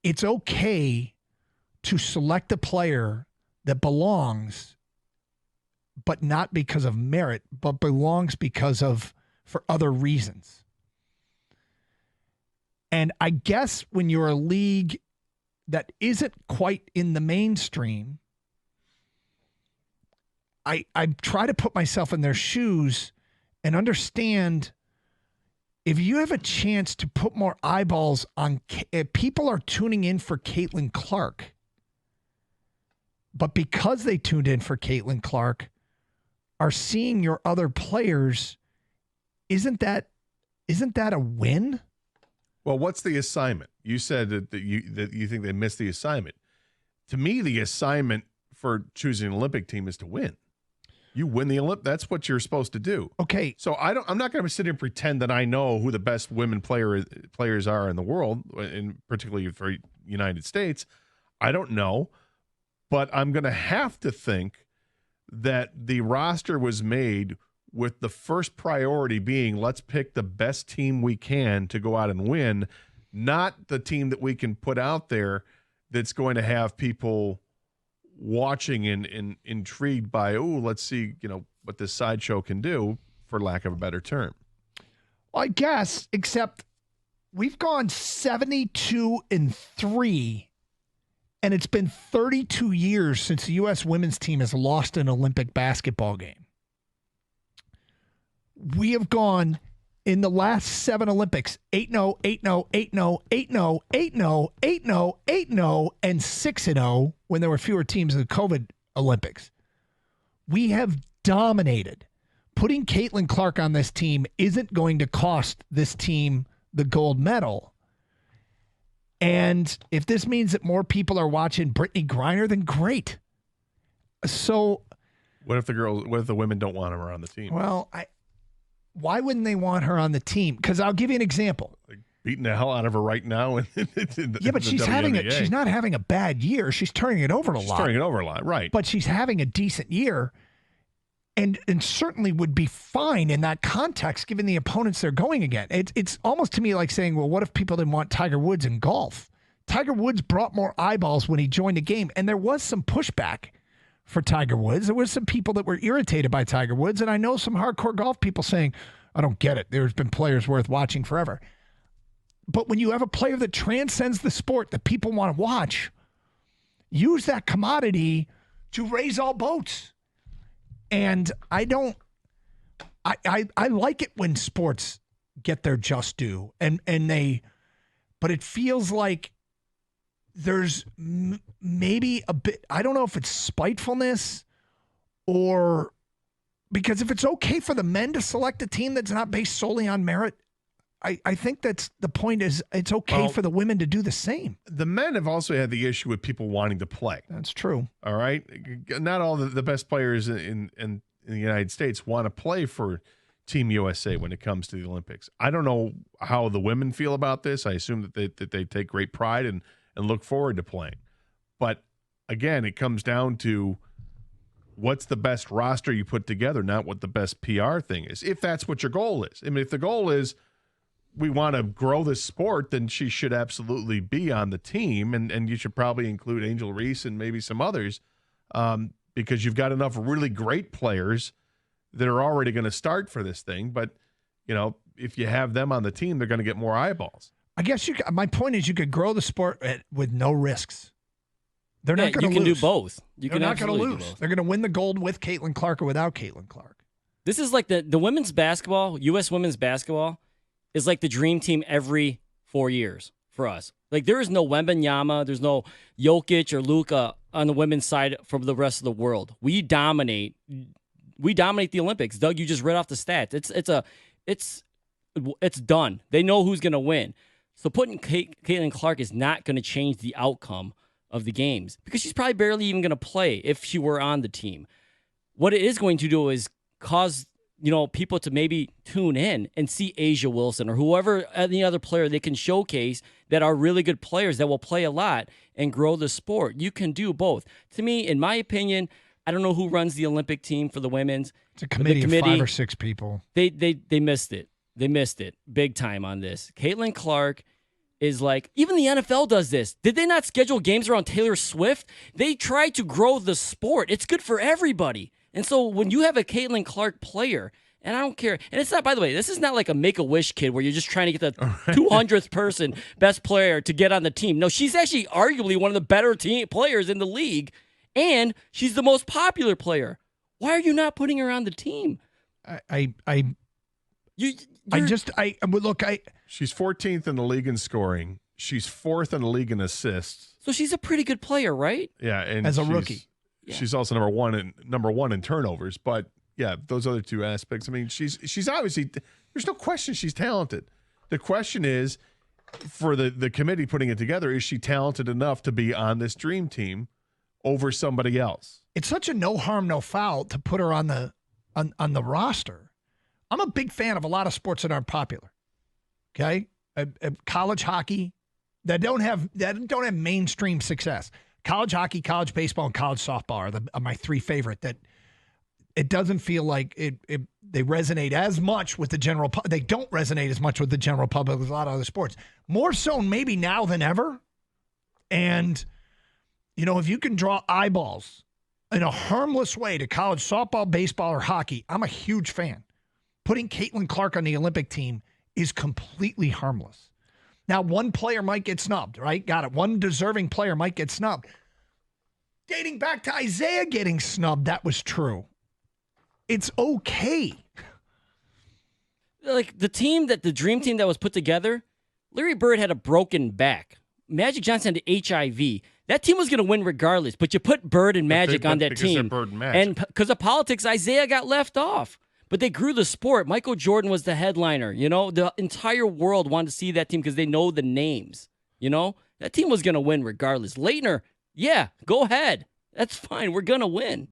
it's okay to select a player that belongs, but not because of merit, but belongs for other reasons. And I guess when you're a league that isn't quite in the mainstream, I try to put myself in their shoes and understand if you have a chance to put more eyeballs on, if people are tuning in for Caitlin Clark, but because they tuned in for Caitlin Clark, are seeing your other players, isn't that a win? Well, what's the assignment? You said that you think they missed the assignment. To me, the assignment for choosing an Olympic team is to win. You win the Olympic. That's what you're supposed to do. Okay. So I'm not going to sit here and pretend that I know who the best women players are in the world, and particularly for United States. I don't know, but I'm going to have to think that the roster was made with the first priority being let's pick the best team we can to go out and win, not the team that we can put out there that's going to have people watching and intrigued by, let's see, what this sideshow can do, for lack of a better term. Well, I guess, except we've gone 72-3, and it's been 32 years since the U.S. women's team has lost an Olympic basketball game. We have gone in the last 7 Olympics 8-0, 8-0, 8-0, 8-0, 8-0, 8-0, 8-0, and 6-0 when there were fewer teams in the COVID Olympics. We have dominated. Putting Caitlin Clark on this team isn't going to cost this team the gold medal. And if this means that more people are watching Brittany Griner, then great. So what if the women don't want her on the team? Well, why wouldn't they want her on the team? Because I'll give you an example. Like beating the hell out of her right now. But she's not having a bad year. She's turning it over a lot. She's turning it over a lot, right. But she's having a decent year and certainly would be fine in that context given the opponents they're going against. It's almost to me like saying, well, what if people didn't want Tiger Woods in golf? Tiger Woods brought more eyeballs when he joined the game, and there was some pushback for Tiger Woods. There was some people that were irritated by Tiger Woods, and I know some hardcore golf people saying, I don't get it. There's been players worth watching forever. But when you have a player that transcends the sport that people want to watch, use that commodity to raise all boats. And I like it when sports get their just due, but it feels like there's maybe a bit, I don't know if it's spitefulness or because if it's okay for the men to select a team that's not based solely on merit, I think that's the point is it's okay for the women to do the same. The men have also had the issue with people wanting to play. That's true. All right. Not all the best players in the United States want to play for Team USA when it comes to the Olympics. I don't know how the women feel about this. I assume that they take great pride and look forward to playing. But again, it comes down to what's the best roster you put together, not what the best PR thing is, if that's what your goal is. I mean, if the goal is we want to grow this sport, then she should absolutely be on the team, and you should probably include Angel Reese and maybe some others because you've got enough really great players that are already going to start for this thing. But, if you have them on the team, they're going to get more eyeballs. I guess my point is you could grow the sport with no risks. They're not going to lose. You can do both. They're not going to lose. They're going to win the gold with Caitlin Clark or without Caitlin Clark. This is like the women's basketball, U.S. women's basketball, is like the dream team every 4 years for us. Like there is no Wembanyama, there's no Jokic or Luka on the women's side from the rest of the world. We dominate the Olympics. Doug, you just read off the stats. It's done. They know who's going to win. So putting Caitlin Clark is not going to change the outcome of the games because she's probably barely even going to play if she were on the team. What it is going to do is cause people to maybe tune in and see Asia Wilson or whoever, any other player they can showcase that are really good players that will play a lot and grow the sport. You can do both. To me, in my opinion, I don't know who runs the Olympic team for the women's. It's a committee of 5 or 6 people. They missed it. They missed it big time on this. Caitlin Clark is like, even the NFL does this. Did they not schedule games around Taylor Swift? They try to grow the sport. It's good for everybody. And so when you have a Caitlin Clark player, and I don't care, and it's not, by the way, this is not like a Make-A-Wish kid where you're just trying to get the 200th person, best player, to get on the team. No, she's actually arguably one of the better players in the league, and she's the most popular player. Why are you not putting her on the team? She's 14th in the league in scoring. She's 4th in the league in assists. So she's a pretty good player, right? Yeah, and as a rookie. Yeah. She's also number one in turnovers. But yeah, those other two aspects. I mean, she's obviously, there's no question she's talented. The question is, for the committee putting it together, is she talented enough to be on this dream team over somebody else? It's such a no harm, no foul to put her on the roster. I'm a big fan of a lot of sports that aren't popular. Okay, college hockey that don't have mainstream success. College hockey, college baseball, and college softball are my three favorite. That it doesn't feel like they resonate as much with the general public. They don't resonate as much with the general public as a lot of other sports. More so maybe now than ever. And if you can draw eyeballs in a harmless way to college softball, baseball, or hockey, I'm a huge fan. Putting Caitlin Clark on the Olympic team is completely harmless. Now, one player might get snubbed, right? Got it. One deserving player might get snubbed. Dating back to Isaiah getting snubbed, that was true. It's okay. Like the dream team that was put together, Larry Bird had a broken back. Magic Johnson had HIV. That team was going to win regardless, but you put Bird and Magic on that team. Bird and Magic. And because of politics, Isaiah got left off. But they grew the sport. Michael Jordan was the headliner. The entire world wanted to see that team because they know the names. That team was going to win regardless. Leitner, yeah, go ahead. That's fine. We're going to win.